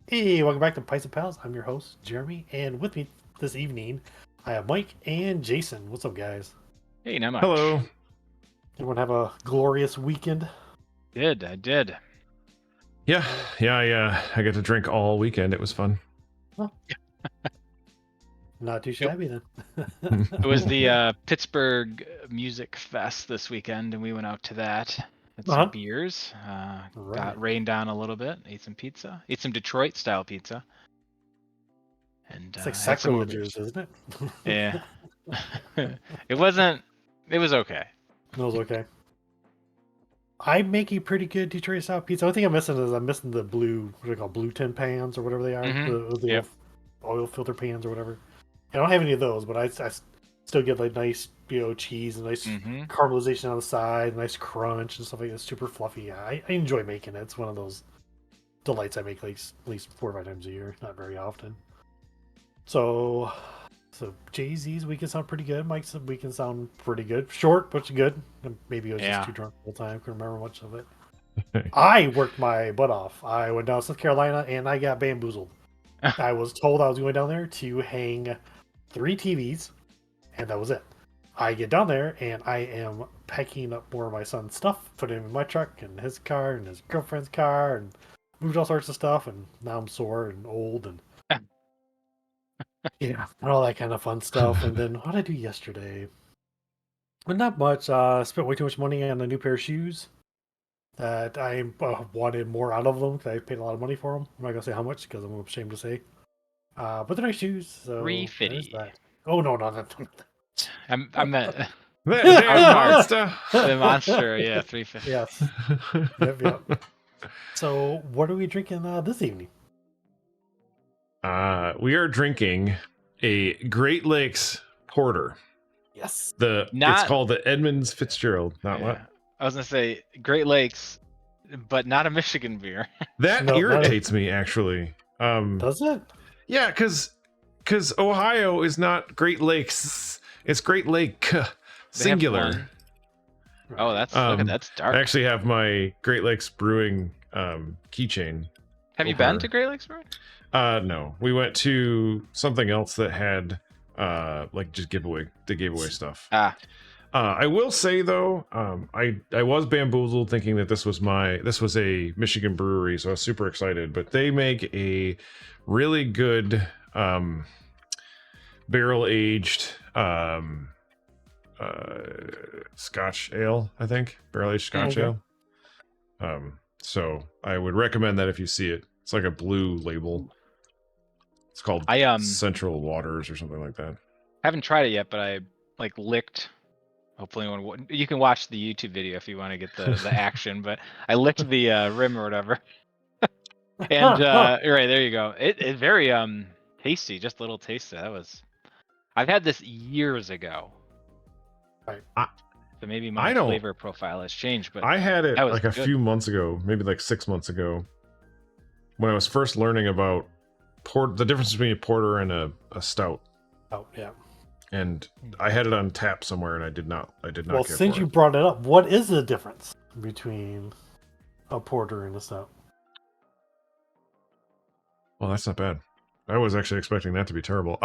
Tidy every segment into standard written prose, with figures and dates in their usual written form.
Hey, welcome back to Pints and Pals. I'm your host, Jeremy, and with me this evening, I have Mike and Jason. What's up, guys? Hey, not much. Hello. Everyone have a glorious weekend? I did. Yeah. I got to drink all weekend. It was fun. Not too shabby then. It was the Pittsburgh Music Fest this weekend, and we went out to that. Had some beers. Got rained down a little bit. Ate some pizza. Ate some Detroit style pizza. And it's like sacrilegious, isn't it? Yeah. It wasn't. It was okay. It was okay. I make a pretty good Detroit style pizza. The only thing I'm missing the blue, what do they call blue tin pans or whatever they are, the oil filter pans or whatever. I don't have any of those, but I still get like nice, cheese and nice caramelization on the side, nice crunch and stuff like that. Super fluffy. I enjoy making it. It's one of those delights I make like at least 4 or 5 times a year, not very often. So Jay-Z's weekend sound pretty good. Mike's weekend sound pretty good. Short, but good. Maybe I was just too drunk the whole time. Couldn't remember much of it. I worked my butt off. I went down to South Carolina and I got bamboozled. I was told I was going down there to hang 3 TVs, and that was it. I get down there and I am packing up more of my son's stuff, putting him in my truck and his car and his girlfriend's car, and moved all sorts of stuff. And now I'm sore and old and and all that kind of fun stuff. And then what did I do yesterday? But not much. Spent way too much money on a new pair of shoes that I wanted more out of them because I paid a lot of money for them. I'm not gonna say how much because I'm ashamed to say. But they're nice shoes. So $350. Oh no, I meant Monster. the monster. Yeah, $350. Yes. Yep. So what are we drinking this evening? We are drinking a Great Lakes Porter. Yes. It's called the Edmond's Fitzgerald. What? I was gonna say Great Lakes, but not a Michigan beer. That irritates me actually. Does it? Yeah, because Ohio is not Great Lakes. It's Great Lake singular. Oh, look at that's dark. I actually have my Great Lakes Brewing keychain. Have you been to Great Lakes Brewing? No. We went to something else that had just gave away stuff. I will say though, I was bamboozled thinking that this was a Michigan brewery, so I was super excited. But they make a really good barrel aged Scotch ale, I think. Barrel aged Scotch ale. So I would recommend that if you see it. It's like a blue label. It's called Central Waters or something like that. I haven't tried it yet, but I licked. Hopefully, you can watch the YouTube video if you want to get the action. But I licked the rim or whatever, and right there you go. It very tasty, just a little taste. I've had this years ago. Right. So maybe my flavor profile has changed, but I had it like a few months ago, maybe like 6 months ago, when I was first learning about the difference between a porter and a stout. Oh yeah. And I had it on tap somewhere, and I did not. Well, since you brought it up, what is the difference between a porter and a stout? Well, that's not bad. I was actually expecting that to be terrible.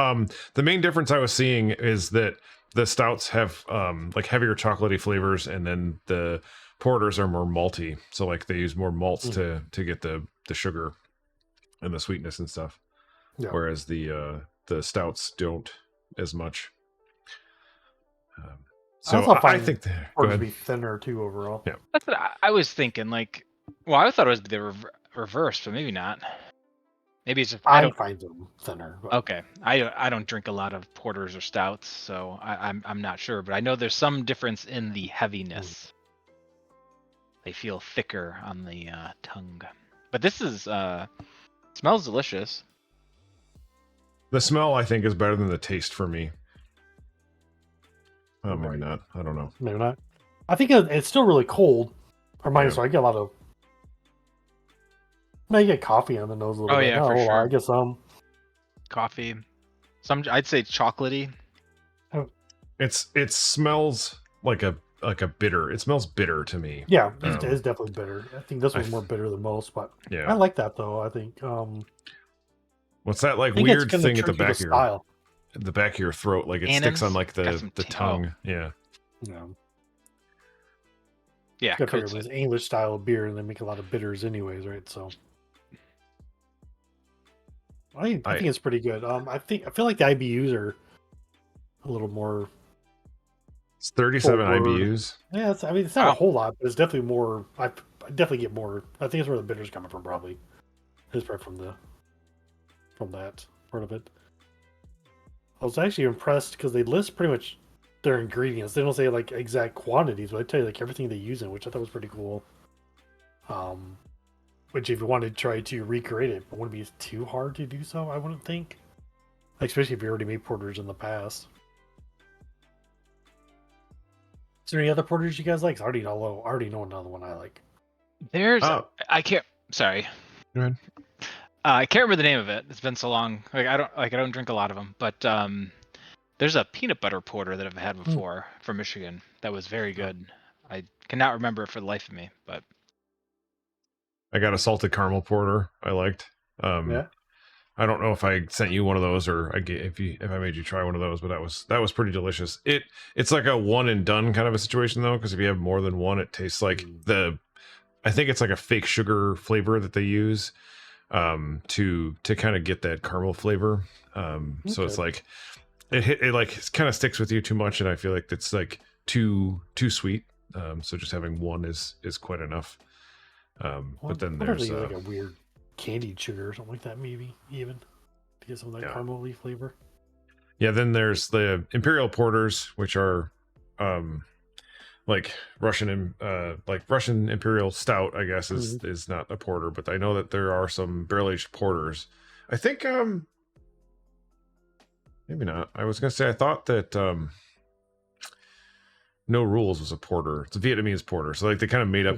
The main difference I was seeing is that the stouts have heavier chocolatey flavors, and then the porters are more malty. So they use more malts to get the sugar and the sweetness and stuff. Yeah. Whereas the stouts don't as much. So I think porters be thinner too overall. Yeah, that's what I was thinking. I thought it was the reverse, but maybe not. Maybe it's just I find them thinner. But... Okay, I don't drink a lot of porters or stouts, so I'm not sure, but I know there's some difference in the heaviness. They feel thicker on the tongue, but this is smells delicious. The smell, I think, is better than the taste for me. Oh, maybe not. I don't know. Maybe not. I think it's still really cold. So I get a lot of. I get coffee on the nose a little bit. Yeah, for sure. I get some coffee. Some I'd say chocolatey. It smells like a like a bitter. It smells bitter to me. Yeah, it's definitely bitter. I think this was more bitter than most, but yeah, I like that though. I think. What's that like I think weird it's thing at the back of style. the back of your throat? Like it sticks on like the tongue. Yeah. Yeah. Yeah. It was English style of beer, and they make a lot of bitters, anyways, right? So. I think it's pretty good. I feel like the IBUs are a little more. It's 37 IBUs. Yeah, it's not a whole lot, but it's definitely more. I definitely get more. I think it's where the bitter's coming from, probably. It's right from that part of it. I was actually impressed because they list pretty much their ingredients. They don't say like exact quantities, but they tell you like everything they use in, which I thought was pretty cool. Which if you wanted to try to recreate it, it wouldn't be too hard to do so, I wouldn't think. Especially if you already made porters in the past. Is there any other porters you guys like? I already know another one I like. There's I can't. Sorry. Go ahead. I can't remember the name of it. It's been so long. I don't drink a lot of them, but there's a peanut butter porter that I've had before from Michigan that was very good. I cannot remember it for the life of me, but I got a salted caramel porter I liked. Yeah. I don't know if I sent you one of those or if I made you try one of those, but that was pretty delicious. It's like a one and done kind of a situation though, because if you have more than one, it tastes like I think it's like a fake sugar flavor that they use to kind of get that caramel flavor. So it's like it like kind of sticks with you too much, and I feel like it's like too sweet. So just having one is quite enough. But then there's like a weird candied sugar or something like that, maybe even to get some of that caramel-y flavor. Yeah, then there's the imperial porters, which are like Russian imperial stout, I guess is not a porter, but I know that there are some barrel-aged porters. I think maybe not. I was gonna say I thought that No Rules was a porter. It's a Vietnamese porter, so like they kind of made up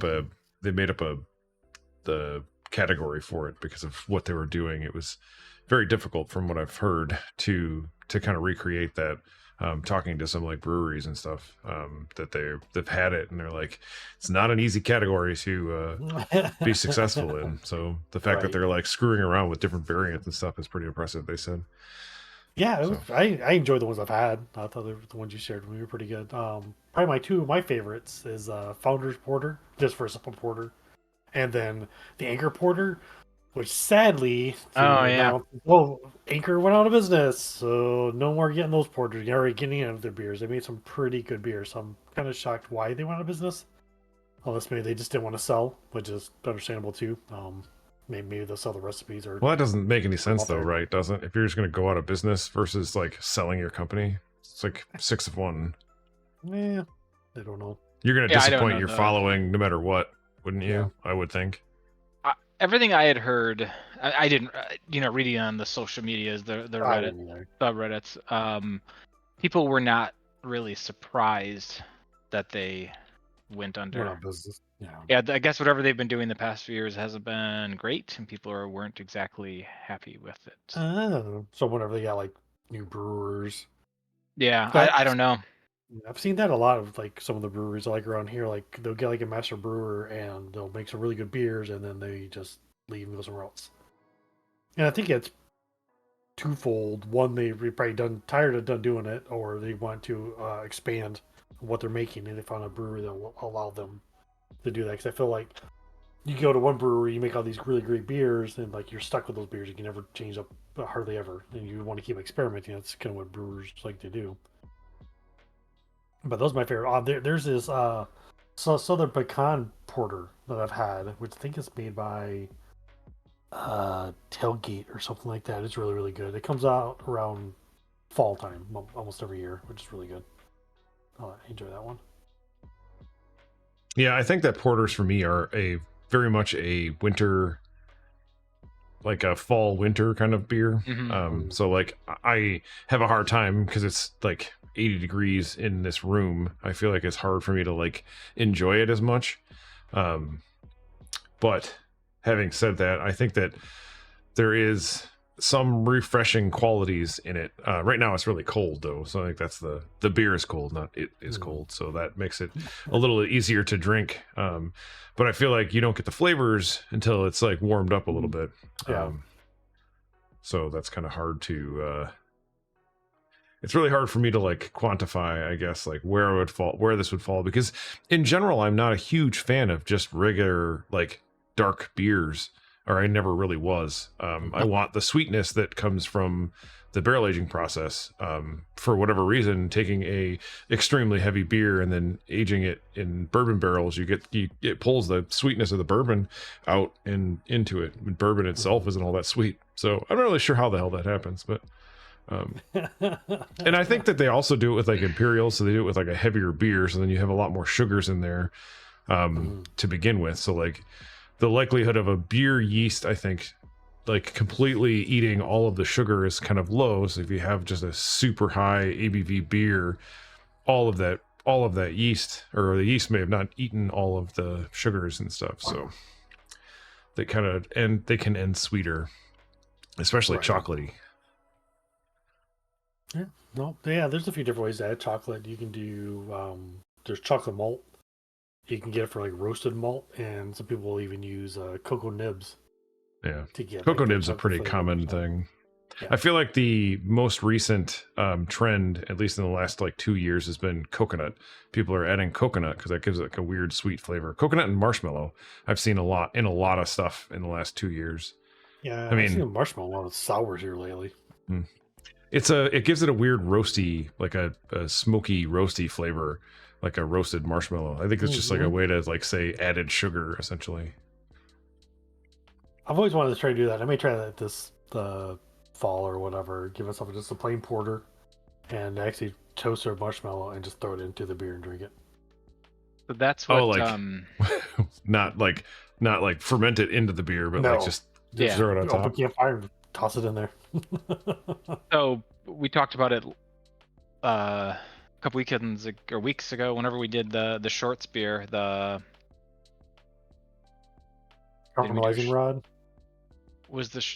the category for it because of what they were doing. It was very difficult, from what I've heard, to kind of recreate that. Talking to some like breweries and stuff that they've had it, and they're like, it's not an easy category to be successful in. So the fact that they're like screwing around with different variants and stuff is pretty impressive, they said. Yeah, I enjoyed the ones I've had. I thought the ones you shared with me were pretty good. Probably two of my favorites is Founder's Porter, just for a simple porter, and then the Anchor Porter, which sadly, Anchor went out of business, so no more getting those porters. You're already getting out of their beers. They made some pretty good beers, so I'm kind of shocked why they went out of business. Unless maybe they just didn't want to sell, which is understandable too. Maybe they'll sell the recipes or. Well, that doesn't make any sense though, right? Doesn't? If you're just going to go out of business versus like selling your company, it's like 6 of 1. Yeah, I don't know. You're going to disappoint your following no matter what, wouldn't you? Yeah. I would think. Everything I had heard, I didn't, reading on the social medias, the Reddit subreddits, people were not really surprised that they went under. Business. Yeah, I guess whatever they've been doing the past few years hasn't been great, and people weren't exactly happy with it. So whenever they got like new brewers. Yeah, I don't know. I've seen that a lot of like some of the breweries like around here. Like they'll get like a master brewer and they'll make some really good beers, and then they just leave and go somewhere else. And I think it's twofold. One, they've probably tired of doing it, or they want to expand what they're making, and they found a brewery that will allow them to do that. Because I feel like you go to one brewery, you make all these really great beers, and like you're stuck with those beers. You can never change up hardly ever, and you want to keep experimenting. That's kind of what brewers like to do. But those are my favorite. There's this Southern Pecan Porter that I've had, which I think is made by Tailgate or something like that. It's really, really good. It comes out around fall time, almost every year, which is really good. I enjoy that one. Yeah, I think that porters for me are very much a winter, like a fall winter kind of beer. So like I have a hard time because it's like 80 degrees in this room. I feel like it's hard for me to like enjoy it as much. But having said that, I think that there is some refreshing qualities in it. Right now it's really cold though, so I think that's the beer is cold, not it is cold, so that makes it a little easier to drink. But I feel like you don't get the flavors until it's like warmed up a little bit. Yeah. So that's kind of hard to it's really hard for me to like quantify, I guess, like where this would fall, because in general I'm not a huge fan of just regular like dark beers, or I never really was. I want the sweetness that comes from the barrel aging process. For whatever reason, taking a extremely heavy beer and then aging it in bourbon barrels, it pulls the sweetness of the bourbon out and into it. And bourbon itself isn't all that sweet, so I'm not really sure how the hell that happens, but. And I think that they also do it with like imperial, so they do it with like a heavier beer, so then you have a lot more sugars in there to begin with. So like the likelihood of a beer yeast, I think, like completely eating all of the sugar is kind of low. So if you have just a super high ABV beer, all of that yeast, or the yeast may have not eaten all of the sugars and stuff, so they can end sweeter, especially chocolatey. Yeah, no, yeah. There's a few different ways to add chocolate. You can do there's chocolate malt. You can get it for like roasted malt, and some people will even use cocoa nibs. Yeah, to get cocoa like, nibs a pretty common thing. Yeah. I feel like the most recent trend, at least in the last like 2 years, has been coconut. People are adding coconut because that gives it like a weird sweet flavor. Coconut and marshmallow I've seen a lot of stuff in the last 2 years. Yeah, I mean, I've seen a marshmallow a lot of sours here lately. It gives it a weird roasty, like a smoky roasty flavor, like a roasted marshmallow. I think it's just like a way to like say added sugar essentially. I've always wanted to try to do that. I may try that the fall or whatever. Give myself just a plain porter and actually toast a marshmallow and just throw it into the beer and drink it. So that's what not like ferment it into the beer, but like just throw it on top. Open campfire and toss it in there. So we talked about it a couple weekends or weeks ago, whenever we did the shorts beer, the Caramelizing rod.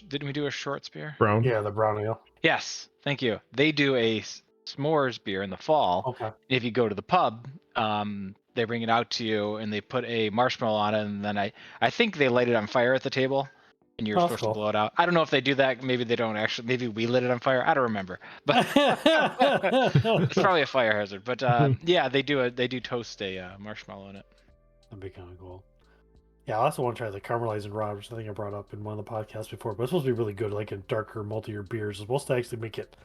Didn't we do a shorts beer? Brown? Yeah, the brown ale. Yes, thank you. They do a s'mores beer in the fall. Okay. If you go to the pub, they bring it out to you and they put a marshmallow on it, and then I think they light it on fire at the table, and you're supposed to blow it out. I don't know if they do that. Maybe they don't actually. Maybe we lit it on fire. I don't remember. But it's probably a fire hazard. But yeah, they do toast a marshmallow in it. That'd be kind of cool. Yeah, I also want to try the caramelizing rod, which I think I brought up in one of the podcasts before. But it's supposed to be really good, like in darker, maltier beers. It's supposed to actually make it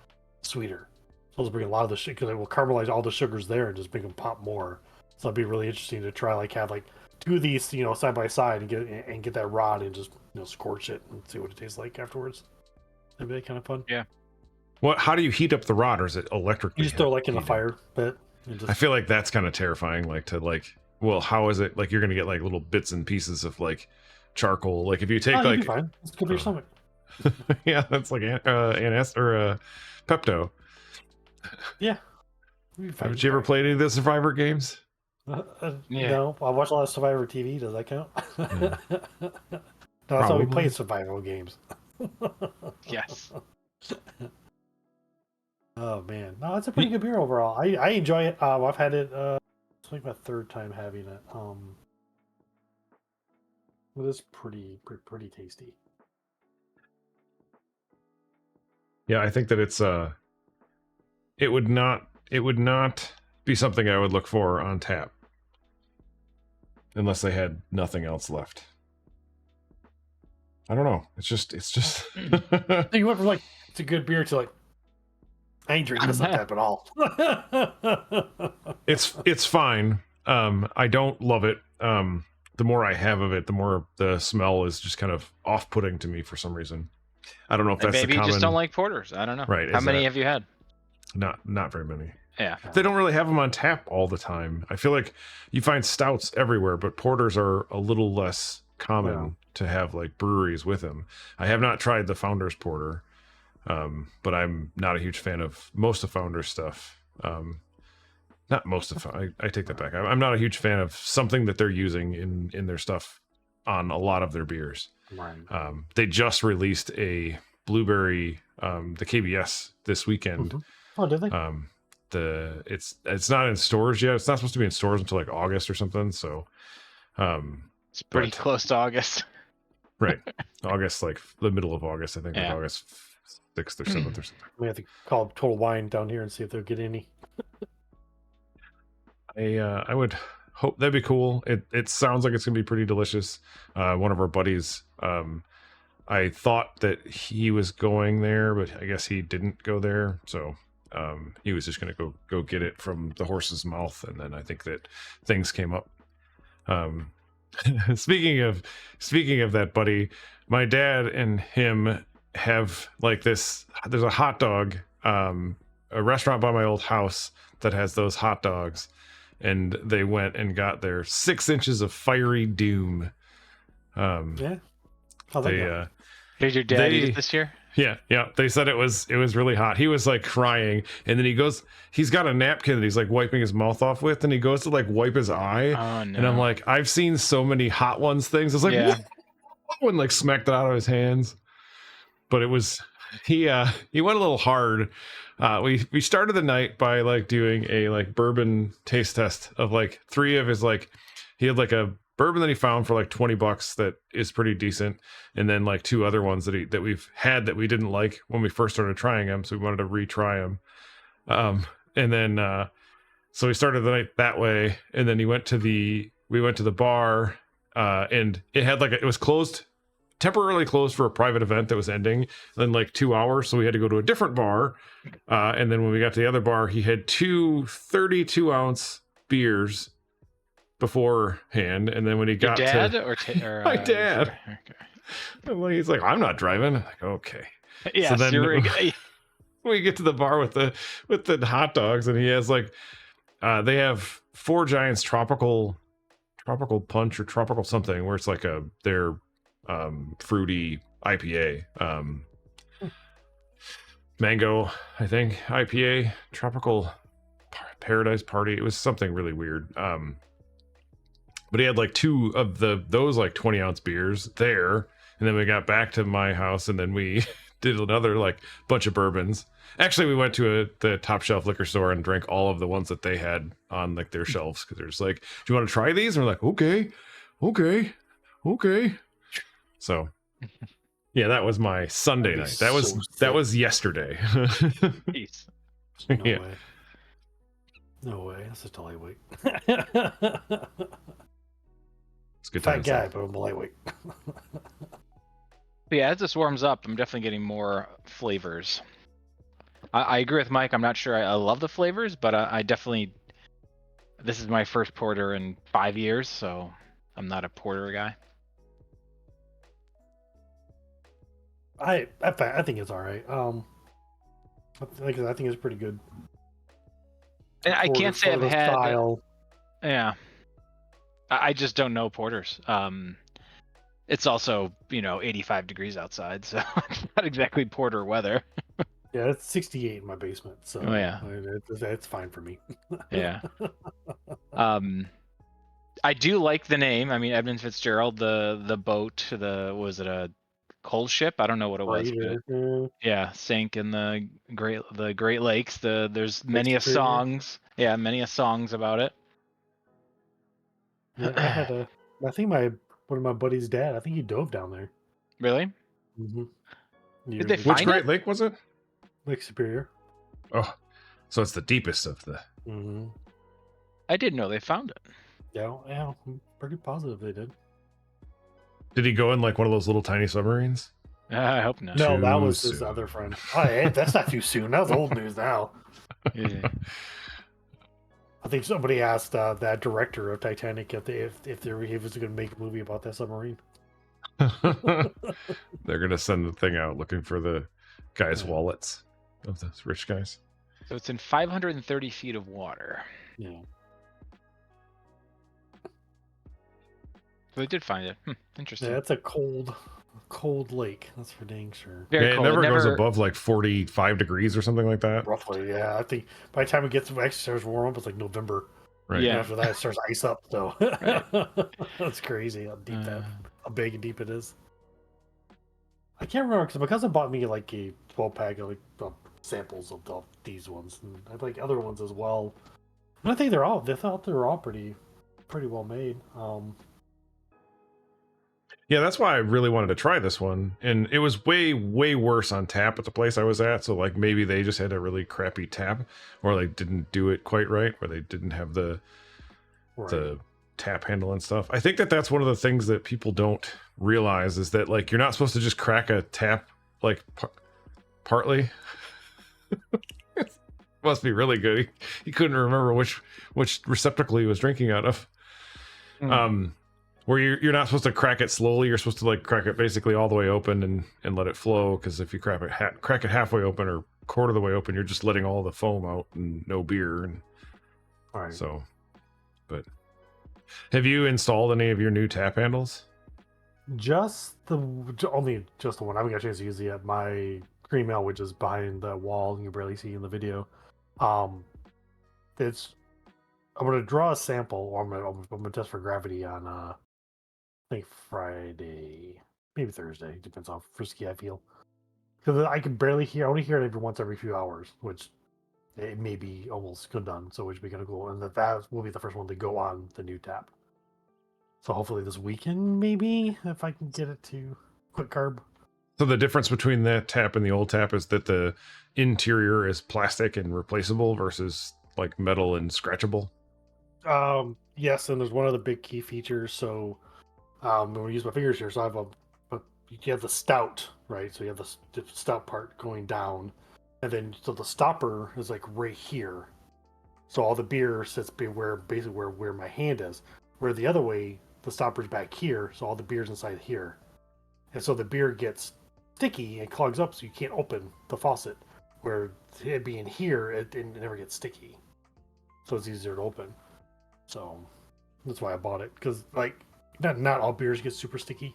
sweeter. It's supposed to bring a lot of the sugar, because it will caramelize all the sugars there and just make them pop more. So it'd be really interesting to try, like have like two of these, side by side and get that rod and just scorch it and see what it tastes like afterwards. That'd be kind of fun. Yeah. How do you heat up the rod, or is it electrically? You just throw like in the fire pit. I feel like that's kind of terrifying. Well, how is it? Like you're gonna get like little bits and pieces of like charcoal. Like if you take you'll be fine. It's good for your stomach. Yeah, that's like Pepto. Yeah. Haven't you ever played any of the Survivor games? Yeah. No, I watch a lot of Survivor TV. Does that count? Yeah. No, that's how we play survival games. Yes. Oh man, no, it's a pretty good beer overall. I enjoy it. I've had it. It's like my third time having it. It is pretty tasty. Yeah, I think that it's it would not be something I would look for on tap unless they had nothing else left. I don't know. It's just You went from like it's a good beer to like I ain't drinking this on tap at all. It's fine. I don't love it. The more I have of it, the more the smell is just kind of off-putting to me for some reason. I don't know if that's maybe the common... you just don't like porters. I don't know. Right? How many have you had? Not very many. Yeah. They don't really have them on tap all the time. I feel like you find stouts everywhere, but porters are a little less common to have like breweries with them. I have not tried the Founders Porter, but I'm not a huge fan of most of Founders stuff. Not most of I take that back. I'm not a huge fan of something that they're using in their stuff on a lot of their beers. Right. They just released a Blueberry, the KBS this weekend. Mm-hmm. Oh, did they? It's not in stores yet. It's not supposed to be in stores until like August or something. So, it's pretty close to August. Right, August, like the middle of August, I think, like Yeah. August 6th or 7th or something. We have to call Total Wine down here and see if they'll get any. I would hope that'd be cool. It sounds like it's gonna be pretty delicious. One of our buddies, I thought that he was going there, but I guess he didn't go there. So he was just gonna go get it from the horse's mouth, and then I think that things came up. Speaking of that, buddy, my dad and him have like this. There's a hot dog, a restaurant by my old house that has those hot dogs. And they went and got their 6 inches of fiery doom. Yeah. How'd that go? Did your dad eat it this year? Yeah. They said it was really hot. He was like crying, and then he's got a napkin that he's like wiping his mouth off with, and he goes to like wipe his eye. Oh no! And I'm like, I've seen so many hot ones things. I was like, yeah. Whoa! And like smacked it out of his hands. But it was he went a little hard. We started the night by like doing a like bourbon taste test of like 3 of his, like he had like a bourbon that he found for like $20 that is pretty decent, and then like 2 other ones that we've had that we didn't like when we first started trying them, so we wanted to retry them. And then so we started the night that way, and then we went to the bar, and it had like it was closed, temporarily closed for a private event that was ending in like 2 hours, so we had to go to a different bar. And then when we got to the other bar, he had 2 32-ounce beers beforehand, and then when he got to my dad, okay. He's like, I'm not driving. I'm like, okay. Yeah, so then we get to the bar with the hot dogs, and he has like they have 4 Giants tropical punch or tropical something, where it's like their fruity IPA, mango, I think, IPA, tropical paradise party. It was something really weird. But he had like 2 of those like 20-ounce beers there, and then we got back to my house, and then we did another like bunch of bourbons. Actually, we went to the Top Shelf liquor store and drank all of the ones that they had on like their shelves, because they're just like, do you want to try these? And we're like, okay. So yeah, that was my Sunday night. That was yesterday. Peace. No way. No way. That's just a lightweight. It's a good Fat time. guy, but I'm a lightweight. But yeah, as this warms up, I'm definitely getting more flavors. I agree with Mike. I'm not sure I love the flavors, but I definitely. This is my first porter in 5 years, so I'm not a porter guy. I think it's all right. I think it's pretty good. And I can't say I've had. Style. Yeah, I just don't know porters. It's also 85 degrees outside, so it's not exactly porter weather. Yeah, it's 68 in my basement, so oh yeah, it's fine for me. Yeah. I do like the name. I mean, Edmond Fitzgerald, the boat, was it a coal ship? I don't know what it was. But yeah, sank in the Great Lakes. There's many songs. Yeah, many songs about it. Yeah, I think one of my buddy's dad. I think he dove down there. Really? Mm-hmm. Did they find Which Great Lake was it? Lake Superior. Oh, so it's the deepest of the. Mm-hmm. I didn't know they found it. Yeah, I'm pretty positive they did. Did he go in like one of those little tiny submarines? I hope not. No, that Too was his soon. other friend. Oh, yeah, that's not too soon. That was old news now. Yeah. I think somebody asked that director of Titanic if he was going to make a movie about that submarine. They're gonna send the thing out looking for the guys' wallets of those rich guys. So it's in 530 feet of water. Yeah. So they did find it. Interesting. Yeah, it's a cold lake. That's for dang sure. Very Yeah, cold. it never goes above like 45 degrees or something like that. Roughly, yeah. I think by the time it actually starts warm up, it's like November. Right. Yeah. And after that, it starts ice up. So that's crazy how deep how big and deep it is. I can't remember because my cousin bought me like a 12-pack of like samples of these ones, and I like other ones as well. And I think they thought they were all pretty well made. Yeah, that's why I really wanted to try this one, and it was way worse on tap at the place I was at. So like maybe they just had a really crappy tap, or like didn't do it quite right, or they didn't have the tap handle and stuff. I think that's one of the things that people don't realize is that like you're not supposed to just crack a tap like partly. Must be really good. He couldn't remember which receptacle he was drinking out of. Where you're not supposed to crack it slowly. You're supposed to like crack it basically all the way open and let it flow. Because if you crack it halfway open or quarter of the way open, you're just letting all the foam out and no beer. And right. So, but have you installed any of your new tap handles? Just the one. I haven't got a chance to use it yet. My green mail, which is behind the wall, and you barely see in the video. It's. I'm gonna draw a sample, or I'm gonna test for gravity on I think Friday, maybe Thursday. Depends how frisky I feel. Because I can barely hear. I only hear it once every few hours, which it may be almost good done. So which would be kind of cool, and that will be the first one to go on the new tap. So hopefully this weekend, maybe if I can get it to quick carb. So the difference between that tap and the old tap is that the interior is plastic and replaceable versus like metal and scratchable. Yes, and there's one other big key feature. So, I'm gonna use my fingers here. So I have you have the stout, right? So you have the stout part going down, and then so the stopper is like right here. So all the beer sits basically where my hand is. Where the other way, the stopper's back here, so all the beer's inside here, and so the beer gets sticky and clogs up, so you can't open the faucet. Where it being here, it never gets sticky, so it's easier to open. So that's why I bought it, because like not all beers get super sticky.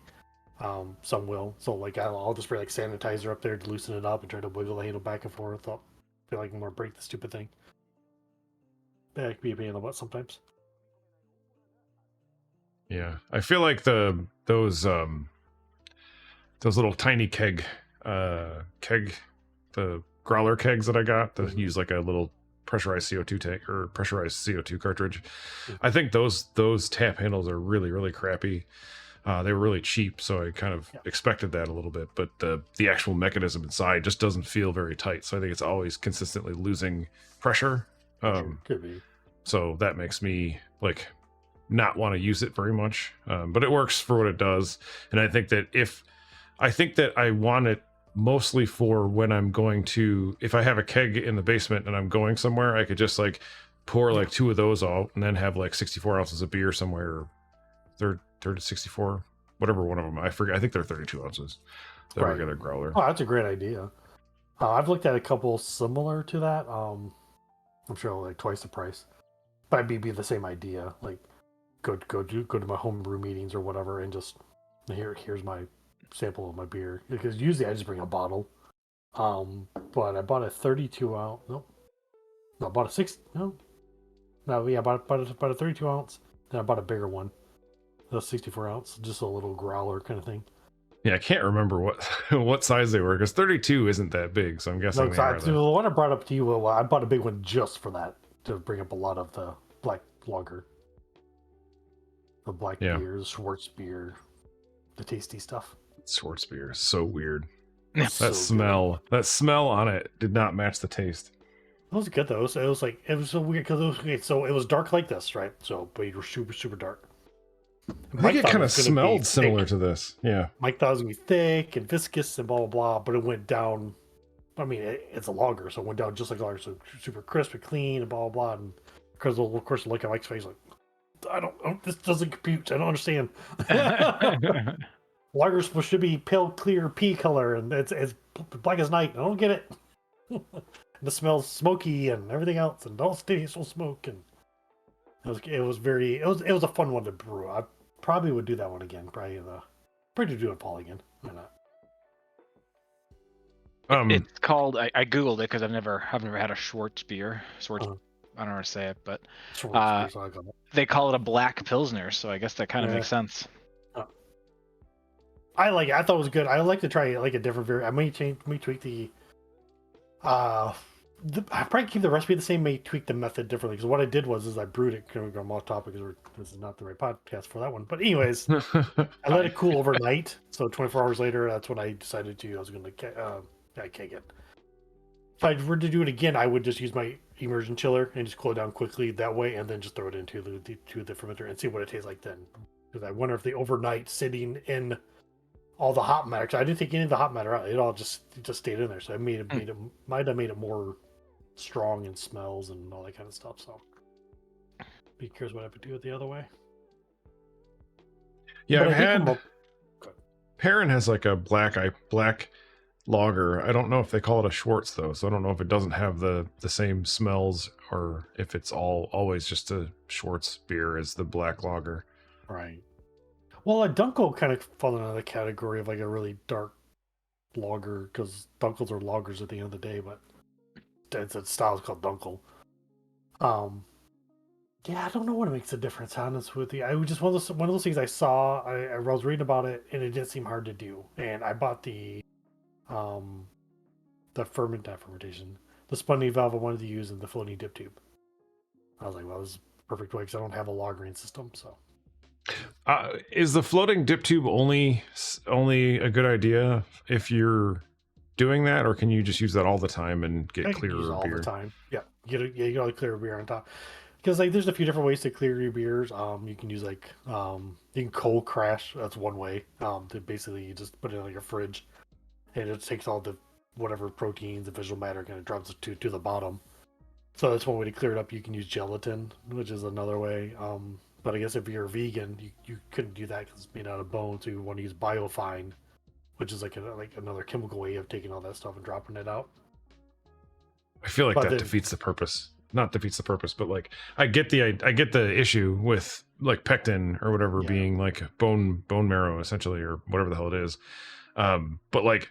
Some will. So like I'll just spray like sanitizer up there to loosen it up and try to wiggle the handle back and forth. I feel like I'm gonna break the stupid thing. That could be a pain in the butt sometimes. Yeah, I feel like those little tiny keg, the growler kegs that I got that use like a little pressurized CO2 tank or pressurized CO2 cartridge. I think those tap handles are really crappy. They were really cheap, so I kind of expected that a little bit, but the actual mechanism inside just doesn't feel very tight. So I think it's always consistently losing pressure. Could be. So that makes me like not want to use it very much, but it works for what it does. And I think that I want it mostly for when I'm going to, if I have a keg in the basement and I'm going somewhere, I could just like pour like 2 of those out and then have like 64 ounces of beer somewhere. They're 64, whatever one of them. I forget. I think they're 32 ounces. The regular growler. Oh, that's a great idea. I've looked at a couple similar to that. I'm sure like twice the price, but it'd be the same idea. Like go to my homebrew meetings or whatever, and just here's my sample of my beer, because usually I just bring a bottle. But I bought a 32 ounce. No, I bought a 6. I bought a 32 ounce. Then I bought a bigger one, a 64 ounce, just a little growler kind of thing. Yeah, I can't remember what size they were, because 32 isn't that big, so I'm guessing the one I brought up to you, I bought a big one just for that, to bring up a lot of the black lager, the black beer, the Schwartz beer, the tasty stuff. Schwartz beer is so weird. That smell on it did not match the taste. It was good though. So it was so weird because it was dark like this, right? So, but you were super dark. I think it kind of smelled similar to this. Yeah. Mike thought it was gonna be thick and viscous and blah blah blah, but it went down. I mean, it's a lager, so it went down just like a lager, so super crisp and clean and blah blah blah. And because of course, look at Mike's face, like I don't. This doesn't compute. I don't understand. Lagers should be pale, clear pea color, and it's black as night. I don't get it. It smells smoky and everything else, and all taste will smoke. And it was a fun one to brew. I probably would do that one again. Probably do it Paul again. Why not? It's called. I googled it because I've never had a Schwartz beer. I don't know how to say it, but they call it a black pilsner, so I guess that kind of makes sense. I like it. I thought it was good. I like to try like a different variant. I may tweak the. I probably keep the recipe the same. May tweak the method differently because what I did was I brewed it. I'm off topic because this is not the right podcast for that one. But anyways, I let it cool overnight. So 24 hours later, that's when I decided I was going to keg it. If I were to do it again, I would just use my immersion chiller and just cool it down quickly that way, and then just throw it into the fermenter and see what it tastes like then. Because I wonder if the overnight sitting in all the hop matter. Cause I didn't take any of the hop matter out. It all just stayed in there. So I might have made it more strong in smells and all that kind of stuff. So be curious what I would do it the other way. Yeah, I've had. Perrin has like a black lager. I don't know if they call it a Schwartz though, so I don't know if it doesn't have the same smells or if it's always just a Schwartz beer as the black lager. Right. Well, a Dunkel kind of falls into the category of like a really dark lager because Dunkels are lagers at the end of the day, but it's a style called Dunkel. Yeah, I don't know what makes a difference. Honest with you, I was just one of those things I saw. I was reading about it, and it didn't seem hard to do. And I bought the fermentation, the spunny valve I wanted to use, and the floating dip tube. I was like, well, this is a perfect way because I don't have a lagering system, so. Is the floating dip tube only a good idea if you're doing that, or can you just use that all the time and get clearer all beer? All the time, yeah. You got to clear beer on top because like there's a few different ways to clear your beers. You can use like you can cold crash. That's one way. To basically you just put it in like a fridge, and it takes all the whatever proteins, the visual matter, kind of drops it to the bottom. So that's one way to clear it up. You can use gelatin, which is another way. But I guess if you're a vegan, you couldn't do that because it's made out of bone. So you want to use biofine, which is like another chemical way of taking all that stuff and dropping it out. I feel like that defeats the purpose. Not defeats the purpose, but like I get the issue with like pectin or whatever being like bone marrow essentially or whatever the hell it is. But like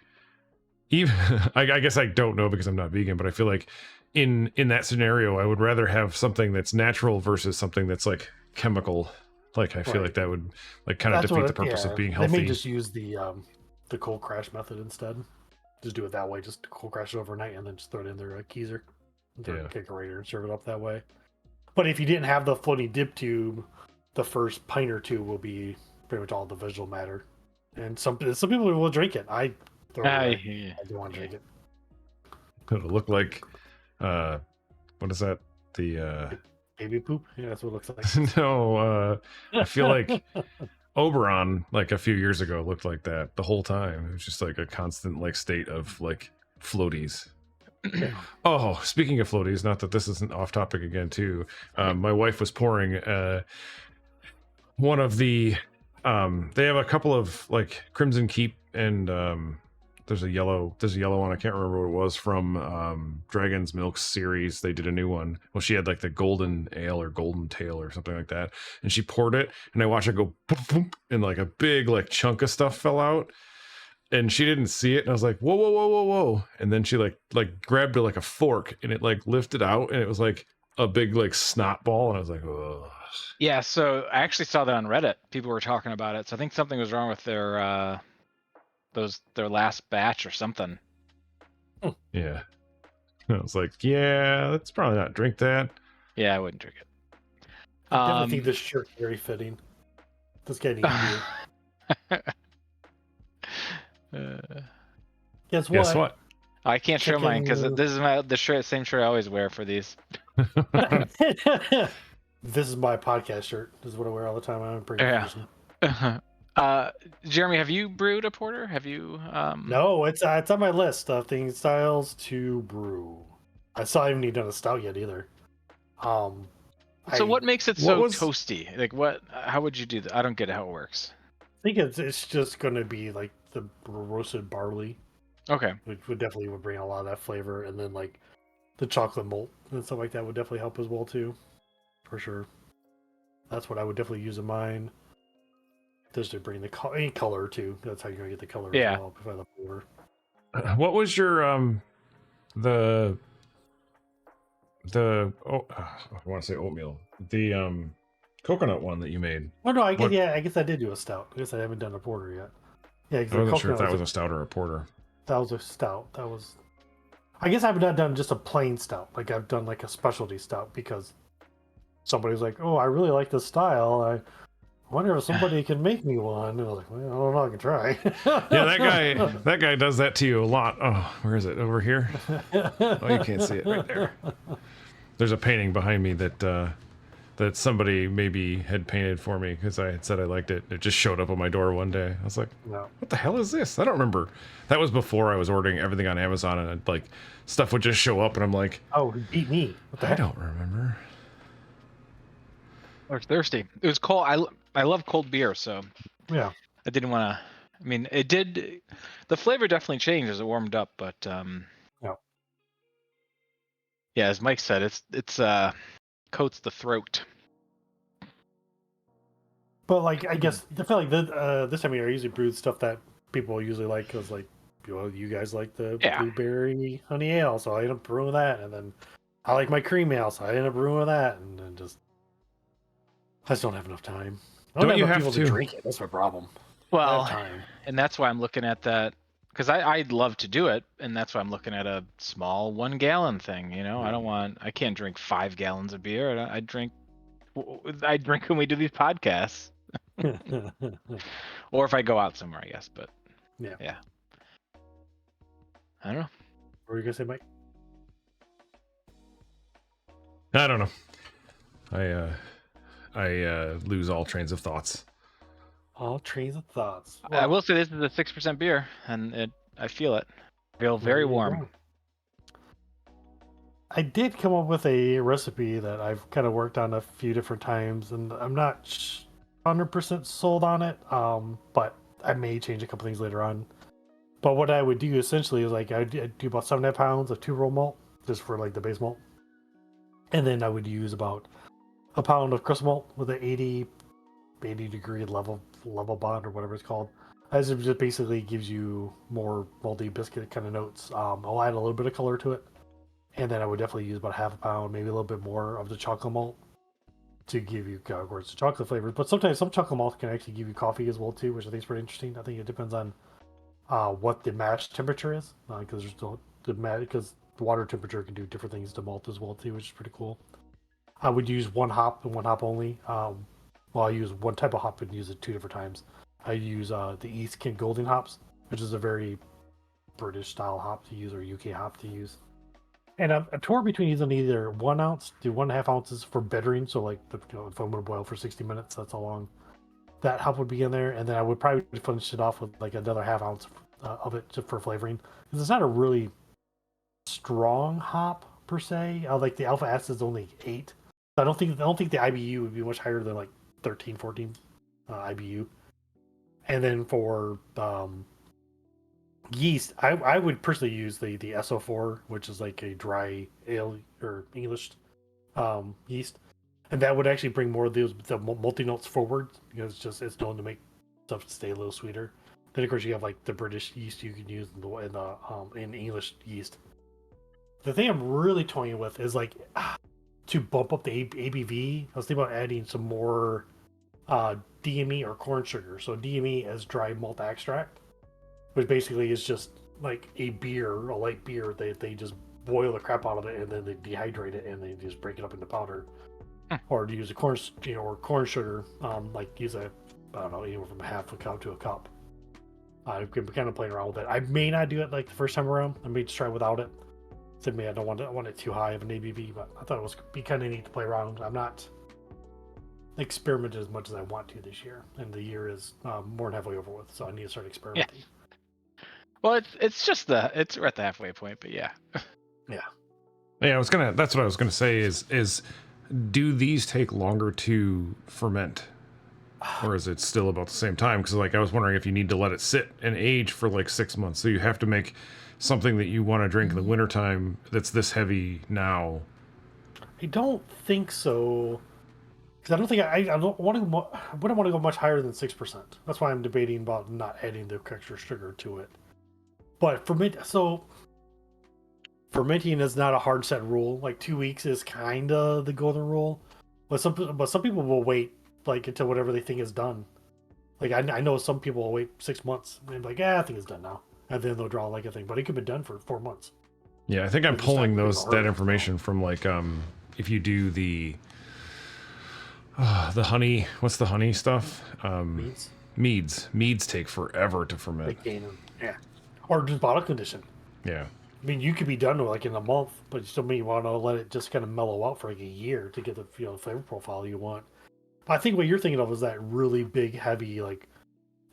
even I guess I don't know because I'm not vegan, but I feel like in that scenario I would rather have something that's natural versus something that's like chemical. Like I feel like that would like kind of defeat the purpose of being healthy. They may just use the cold crash method instead. Just do it that way. Just cold crash it overnight and then just throw it in their keyser, kegerator, and serve it up that way. But if you didn't have the floating dip tube, the first pint or two will be pretty much all the visual matter. And some people will drink it. I don't want to drink it. It'll look like what is that? The baby poop? Yeah, that's what it looks like. No, I feel like Oberon, like a few years ago, looked like that the whole time. It was just like a constant like state of like floaties. Oh, speaking of floaties, not that this isn't off topic again too. My wife was pouring one of the they have a couple of like Crimson Keep and there's a yellow one. I can't remember what it was from Dragon's Milk series. They did a new one. Well, she had like the golden ale or golden tail or something like that. And she poured it and I watched it go boom, boom, and like a big like chunk of stuff fell out. And she didn't see it. And I was like, whoa. And then she like grabbed it like a fork and it like lifted out and it was like a big like snot ball. And I was like, oh. Yeah, so I actually saw that on Reddit. People were talking about it. So I think something was wrong with their last batch or something. Yeah. I was like, yeah, let's probably not drink that. Yeah, I wouldn't drink it. I definitely think this shirt's very fitting. This guy needs you. Guess what? I can't show mine because this is the same shirt I always wear for these. This is my podcast shirt. This is what I wear all the time. I'm pretty Jeremy, have you brewed a porter? Have you? No, it's on my list of things styles to brew. I haven't even done a stout yet either. So what makes it so toasty? Like what? How would you do that? I don't get how it works. I think it's just going to be like the roasted barley. Okay. Which would definitely bring a lot of that flavor, and then like the chocolate malt and stuff like that would definitely help as well too, for sure. That's what I would definitely use in mine. Just to bring any color too. That's how you're gonna get the color as well. By the pour. What was your I want to say oatmeal. The coconut one that you made. Oh no, I guess I did do a stout. I guess I haven't done a porter yet. Yeah, I wasn't sure if that was a stout or a porter. That was a stout. That was. I guess I've not done just a plain stout. Like I've done like a specialty stout because somebody's like, "Oh, I really like this style. I wonder if somebody can make me one." And I was like, "Well, I don't know. I can try." Yeah, that guy does that to you a lot. Oh, where is it? Over here? Oh, you can't see it right there. There's a painting behind me that that somebody maybe had painted for me because I had said I liked it. It just showed up on my door one day. I was like, No. what the hell is this? I don't remember. That was before I was ordering everything on Amazon, and like stuff would just show up and I'm like, oh, he beat me. What the I heck? don't remember. I was thirsty. It was cold. I love cold beer, so Yeah. I didn't want to. I mean, it did. The flavor definitely changed as it warmed up, but Yeah. yeah, as Mike said, it's coats the throat. But like, I guess I feel like this time of year I usually brew stuff that people usually like because like, you guys like the Yeah. blueberry honey ale, so I end up brewing that, and then I like my cream ale, so I end up brewing that, and then just I just don't have enough time. I Don't have you enough have people to? drink it. That's my problem. I Well, have time. and that's why I'm looking at that because I'd love to do it, and that's why I'm looking at a small 1 gallon thing. You know, I can't drink 5 gallons of beer. I drink when we do these podcasts, or if I go out somewhere, I guess. But yeah, I don't know. What were you gonna say, Mike? I don't know. I lose all trains of thoughts. All trains of thoughts. I will say this is a 6% beer, and I feel it. Feel very there you warm. go. I did come up with a recipe that I've kind of worked on a few different times, and I'm not 100% sold on it. But I may change a couple things later on. But what I would do essentially is like I'd do about 7.5 pounds of 2-row malt just for like the base malt, and then I would use about a pound of crystal malt with an 80 degree level bond or whatever it's called. As it just basically gives you more malty biscuit kind of notes. I'll add a little bit of color to it. And then I would definitely use about 1/2 pound, maybe a little bit more of the chocolate malt to give you, of course, chocolate flavors. But sometimes some chocolate malt can actually give you coffee as well too, which I think is pretty interesting. I think it depends on what the mash temperature is, because there's still because the water temperature can do different things to malt as well too, which is pretty cool. I would use one hop and one hop only. I use one type of hop and use it 2 different times. I use the East Kent Golden hops, which is a very British style hop to use or UK hop to use. And I'm torn between using either 1 ounce to 1.5 ounces for bittering. So like, if I'm going to boil for 60 minutes, that's how long that hop would be in there. And then I would probably finish it off with like another 1/2 ounce of it just for flavoring. Because it's not a really strong hop per se. Like the alpha acid is only 8. I don't think the IBU would be much higher than like 13, 14 IBU. And then for yeast, I would personally use the SO4, which is like a dry ale or English yeast, and that would actually bring more of the multi notes forward because it's known to make stuff stay a little sweeter. Then of course you have like the British yeast you can use in English yeast. The thing I'm really toying with is like to bump up the ABV. I was thinking about adding some more DME or corn sugar. So DME as dry malt extract, which basically is just like a light beer. They just boil the crap out of it and then they dehydrate it and they just break it up into powder. Or to use a corn sugar, like use I don't know, anywhere from 1/2 cup to a cup. I've been kind of playing around with it. I may not do it like the first time around. I may just try without it. To me, I don't want it too high of an ABV, but I thought it was be kind of neat to play around. I'm not experimenting as much as I want to this year, and the year is more than halfway over with, so I need to start experimenting. Yeah. Well, it's just we're at the halfway point, but yeah. Yeah, that's what I was gonna say is do these take longer to ferment, or is it still about the same time? Because like I was wondering if you need to let it sit and age for like 6 months, so you have to make something that you want to drink in the wintertime that's this heavy now. I don't think so, because I don't think I don't want to. I wouldn't want to go much higher than 6%. That's why I'm debating about not adding the extra sugar to it. But fermenting is not a hard set rule. Like 2 weeks is kind of the golden rule, but some people will wait like until whatever they think is done Like I know some people will wait 6 months and be like, yeah, I think it's done now, and then they'll draw like a thing, but it could be done for 4 months. Yeah, I think I'm They're just not pulling gonna that hurry, information from like if you do the honey, what's the honey stuff? Meats, Meads take forever to ferment. they gain them, yeah, or just bottle condition. Yeah. I mean, you could be done like in a month, but you still may want to let it just kind of mellow out for like a year to get the flavor profile you want. But I think what you're thinking of is that really big, heavy, like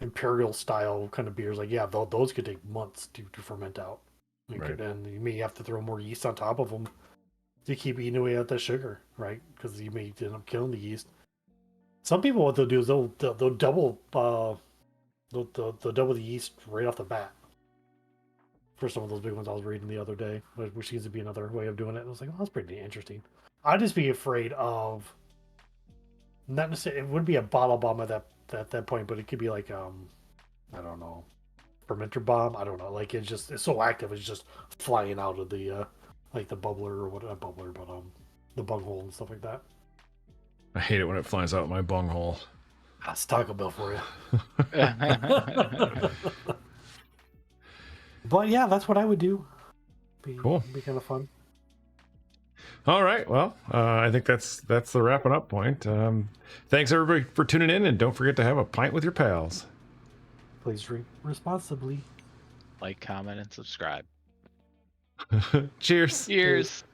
imperial style kind of beers. Like, yeah, those could take months to ferment out. Right. And you may have to throw more yeast on top of them to keep eating away at that sugar, right? Because you may end up killing the yeast. Some people, what they'll do is they'll double they'll double the yeast right off the bat. For some of those big ones I was reading the other day, which seems to be another way of doing it. And I was like, oh, that's pretty interesting. I'd just be afraid of not necessarily. It would be a bottle bomb at that point, but it could be like I don't know, fermenter bomb. I don't know. Like it's so active, it's just flying out of the like the bubbler or what, not bubbler, but the bunghole and stuff like that. I hate it when it flies out my bunghole. That's Taco Bell for you. But yeah, that's what I would do. Cool. Be kind of fun. All right. Well, I think that's the wrapping up point. Thanks everybody for tuning in, and don't forget to have a pint with your pals. Please drink responsibly. Like, comment, and subscribe. Cheers. Cheers.